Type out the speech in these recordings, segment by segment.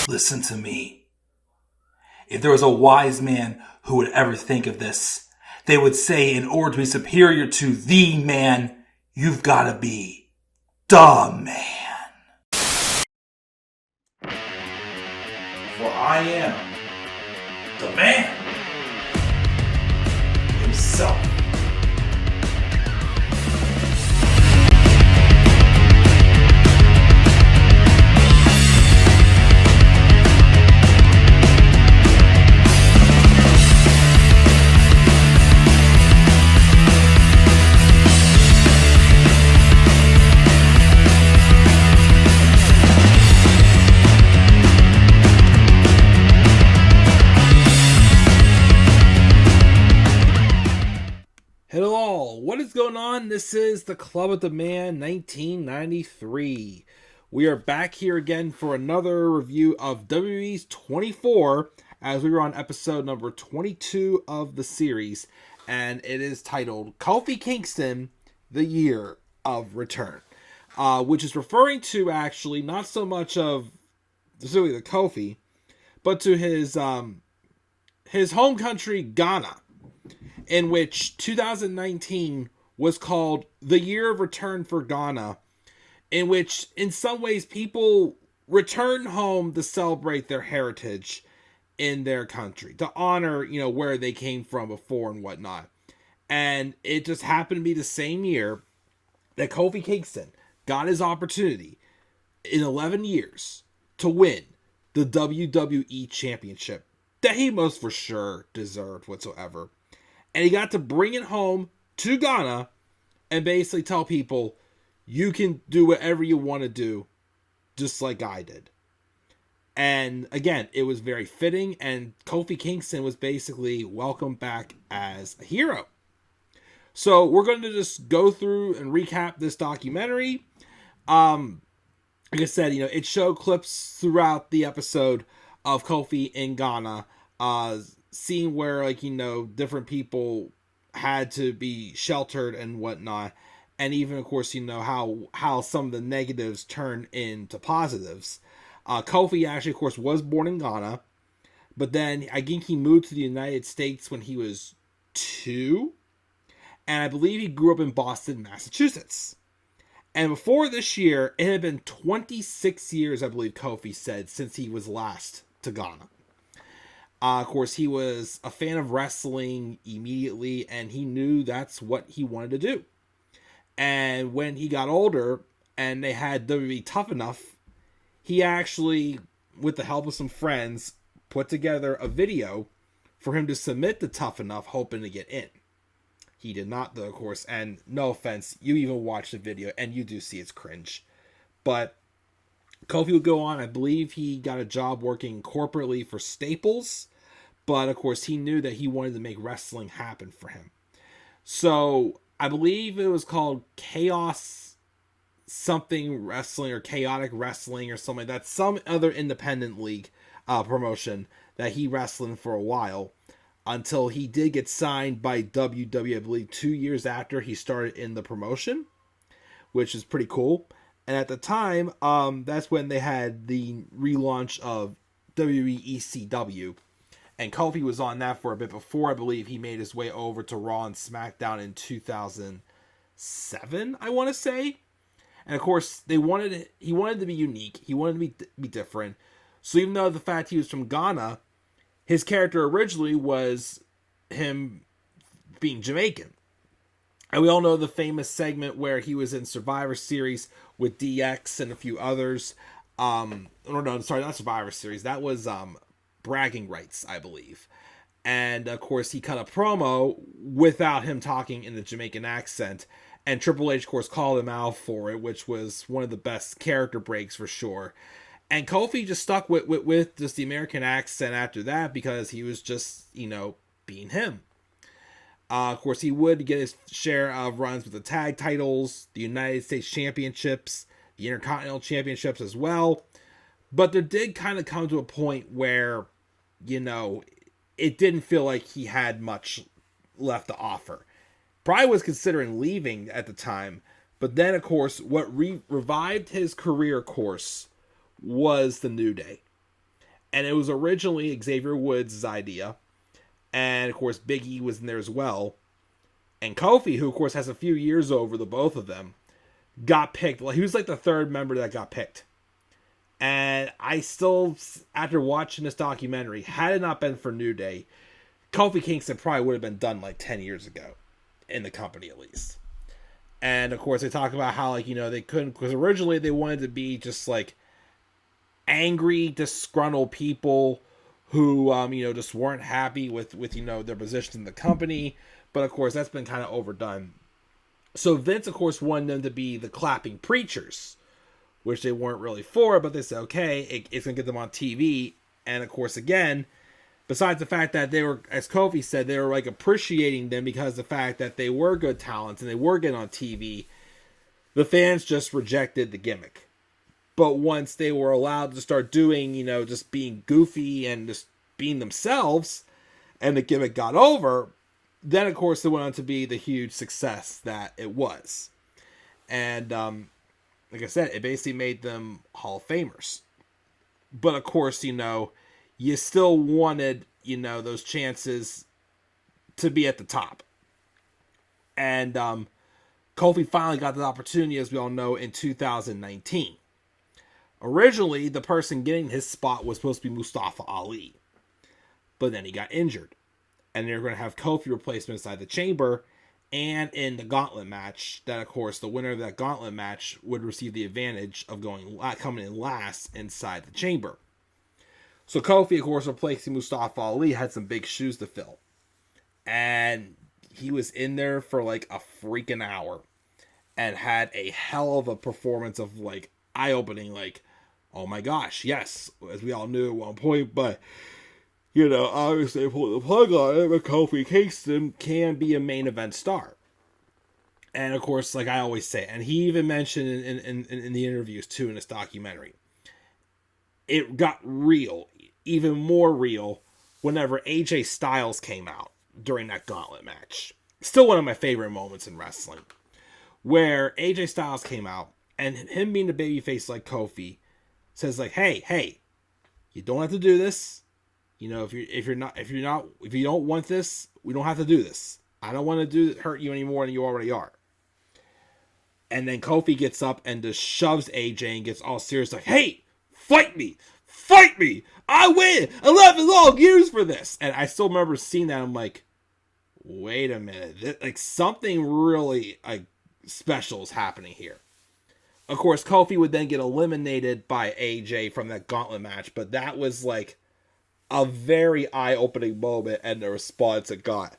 Listen to me. If there was a wise man who would ever think of this, they would say in order to be superior to the man, you've got to be the man. For I am the man himself. Hello all, what is going on? This is the Club of the Man 1993. We are back here again for another review of WWE's 24 as we were on episode number 22 of the series, and it is titled Kofi Kingston, The Year of Return, which is referring to actually not so much of specifically the Kofi, but to his home country, Ghana, in which 2019 was called the year of return for Ghana, in which in some ways people return home to celebrate their heritage in their country, to honor, where they came from before and whatnot. And it just happened to be the same year that Kofi Kingston got his opportunity in 11 years to win the WWE Championship that he most for sure deserved whatsoever. And he got to bring it home to Ghana and basically tell people, you can do whatever you want to do, just like I did. And again, it was very fitting, and Kofi Kingston was basically welcomed back as a hero. So we're going to just go through and recap this documentary. Like I said, it showed clips throughout the episode of Kofi in Ghana, seeing where, different people had to be sheltered and whatnot. And even, of course, how some of the negatives turn into positives. Kofi actually, of course, was born in Ghana. But then I think he moved to the United States when he was 2. And I believe he grew up in Boston, Massachusetts. And before this year, it had been 26 years, I believe Kofi said, since he was last to Ghana. Of course, he was a fan of wrestling immediately, and he knew that's what he wanted to do. And when he got older, and they had WWE Tough Enough, he actually, with the help of some friends, put together a video for him to submit to Tough Enough, hoping to get in. He did not, though, of course, and no offense, you even watch the video, and you do see it's cringe. But Kofi would go on, I believe he got a job working corporately for Staples, but, of course, he knew that he wanted to make wrestling happen for him. So, I believe it was called Chaos something wrestling or Chaotic Wrestling or something like that. Some other independent league promotion that he wrestled in for a while until he did get signed by WWE, I believe, 2 years after he started in the promotion, which is pretty cool. And at the time, that's when they had the relaunch of WWE ECW. And Kofi was on that for a bit before, I believe, he made his way over to Raw and SmackDown in 2007, I want to say. And of course, he wanted to be unique. He wanted to be different. So even though the fact he was from Ghana, his character originally was him being Jamaican. And we all know the famous segment where he was in Survivor Series with DX and a few others. Not Survivor Series. That was Bragging Rights, I believe. And, of course, he cut a promo without him talking in the Jamaican accent. And Triple H, of course, called him out for it, which was one of the best character breaks for sure. And Kofi just stuck with just the American accent after that because he was just, being him. Of course, he would get his share of runs with the tag titles, the United States Championships, the Intercontinental Championships as well. But there did kind of come to a point where, it didn't feel like he had much left to offer. Bryan was considering leaving at the time, but then, of course, what revived his career course was the New Day. And it was originally Xavier Woods' idea. And, of course, Big E was in there as well. And Kofi, who, of course, has a few years over the both of them, got picked. Well, he was like the third member that got picked. And I still, after watching this documentary, had it not been for New Day, Kofi Kingston probably would have been done like 10 years ago. In the company, at least. And, of course, they talk about how, like, they couldn't... Because originally they wanted to be just, like, angry, disgruntled people who, just weren't happy with their position in the company. But, of course, that's been kind of overdone. So Vince, of course, wanted them to be the clapping preachers, which they weren't really for, but they said, okay, it's going to get them on TV. And, of course, again, besides the fact that they were, as Kofi said, they were, like, appreciating them because of the fact that they were good talents and they were getting on TV, the fans just rejected the gimmick. But once they were allowed to start doing, just being goofy and just being themselves, and the gimmick got over, then, of course, it went on to be the huge success that it was. And, like I said, it basically made them Hall of Famers. But, of course, you still wanted, those chances to be at the top. And Kofi finally got the opportunity, as we all know, in 2019. Originally, the person getting his spot was supposed to be Mustafa Ali. But then he got injured. And they're going to have Kofi replace him inside the chamber. And in the gauntlet match, that, of course, the winner of that gauntlet match would receive the advantage of coming in last inside the chamber. So Kofi, of course, replacing Mustafa Ali, had some big shoes to fill. And he was in there for like a freaking hour. And had a hell of a performance of like eye-opening, like, oh my gosh, yes, as we all knew at one point, but, obviously pull the plug on it, but Kofi Kingston can be a main event star. And, of course, like I always say, and he even mentioned in the interviews, too, in this documentary, it got real, even more real, whenever AJ Styles came out during that gauntlet match. Still one of my favorite moments in wrestling, where AJ Styles came out, and him being the babyface like Kofi, says like, hey, you don't have to do this. If you don't want this, we don't have to do this. I don't want to hurt you any more than you already are. And then Kofi gets up and just shoves AJ and gets all serious like, hey, fight me, I win 11 long years for this. And I still remember seeing that. I'm like, wait a minute, like something really like special is happening here. Of course, Kofi would then get eliminated by AJ from that gauntlet match, but that was like a very eye-opening moment and the response it got.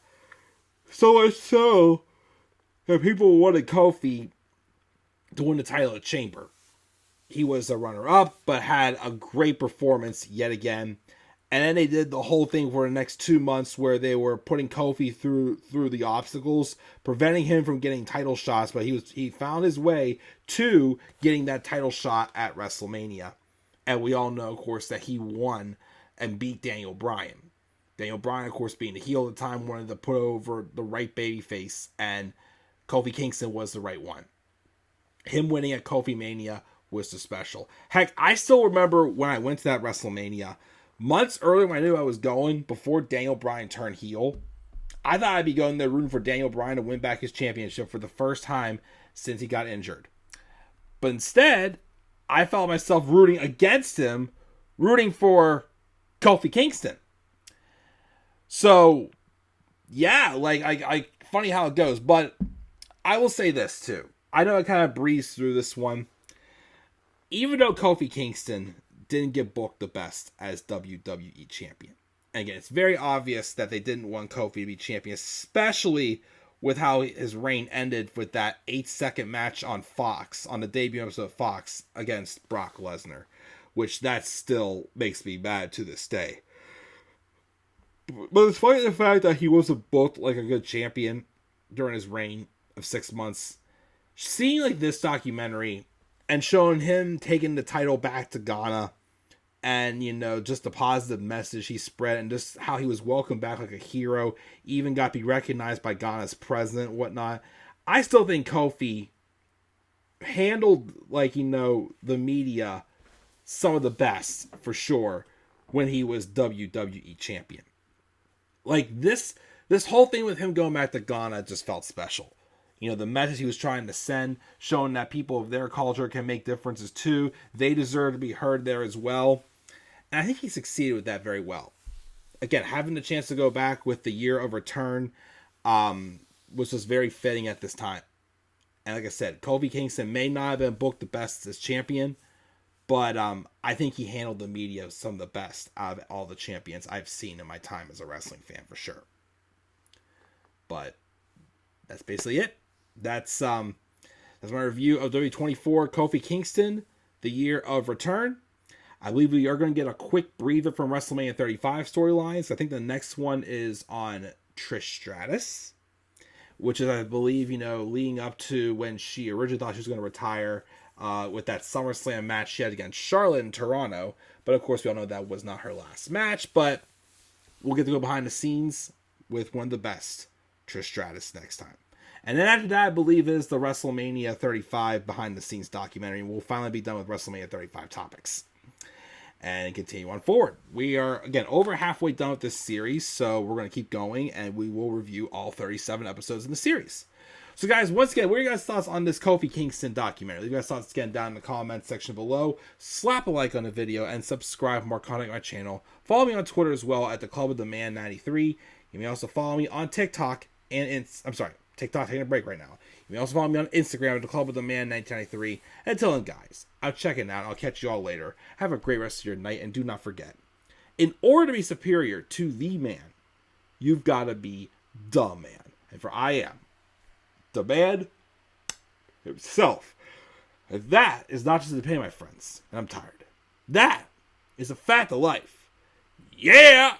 So much so that people wanted Kofi to win the title of Chamber. He was a runner-up, but had a great performance yet again. And then they did the whole thing for the next 2 months where they were putting Kofi through the obstacles, preventing him from getting title shots, but he found his way to getting that title shot at WrestleMania. And we all know, of course, that he won and beat Daniel Bryan. Daniel Bryan, of course, being the heel at the time, wanted to put over the right babyface, and Kofi Kingston was the right one. Him winning at Kofimania was the special. Heck, I still remember when I went to that WrestleMania, months earlier when I knew I was going, before Daniel Bryan turned heel, I thought I'd be going there rooting for Daniel Bryan to win back his championship for the first time since he got injured. But instead, I felt myself rooting against him, rooting for Kofi Kingston. So, yeah, like, I funny how it goes, but I will say this too. I know I kind of breezed through this one. Even though Kofi Kingston didn't get booked the best as WWE champion. And again, it's very obvious that they didn't want Kofi to be champion, especially with how his reign ended with that 8-second match on Fox, on the debut episode of Fox against Brock Lesnar, which that still makes me mad to this day. But despite the fact that he wasn't booked like a good champion during his reign of 6 months, seeing like this documentary and showing him taking the title back to Ghana and, just the positive message he spread and just how he was welcomed back like a hero, even got to be recognized by Ghana's president and whatnot. I still think Kofi handled, the media some of the best, for sure, when he was WWE champion. Like this whole thing with him going back to Ghana just felt special. You know, the message he was trying to send, showing that people of their culture can make differences too. They deserve to be heard there as well. And I think he succeeded with that very well. Again, having the chance to go back with the year of return was just very fitting at this time. And like I said, Kofi Kingston may not have been booked the best as champion, but I think he handled the media some of the best out of all the champions I've seen in my time as a wrestling fan, for sure. But that's basically it. That's my review of WWE24 Kofi Kingston, the year of return. I believe we are going to get a quick breather from WrestleMania 35 storylines. I think the next one is on Trish Stratus, which is, I believe, leading up to when she originally thought she was going to retire with that SummerSlam match she had against Charlotte in Toronto. But of course, we all know that was not her last match. But we'll get to go behind the scenes with one of the best, Trish Stratus, next time. And then after that, I believe, is the WrestleMania 35 behind the scenes documentary. We'll finally be done with WrestleMania 35 topics and continue on forward. We are, again, over halfway done with this series, so we're going to keep going, and we will review all 37 episodes in the series. So, guys, once again, what are your guys' thoughts on this Kofi Kingston documentary? Leave your guys' thoughts again down in the comments section below. Slap a like on the video, and subscribe for more content on my channel. Follow me on Twitter as well at the Club of the Man 93. You may also follow me on TikTok and TikTok taking a break right now. You may also follow me on Instagram at the Club of the Man 1993. Until then, guys, I'll check it out. I'll catch you all later. Have a great rest of your night, and do not forget, in order to be superior to the man, you've got to be the man. And for I am the man himself. And that is not just the pain, my friends. And I'm tired. That is a fact of life. Yeah!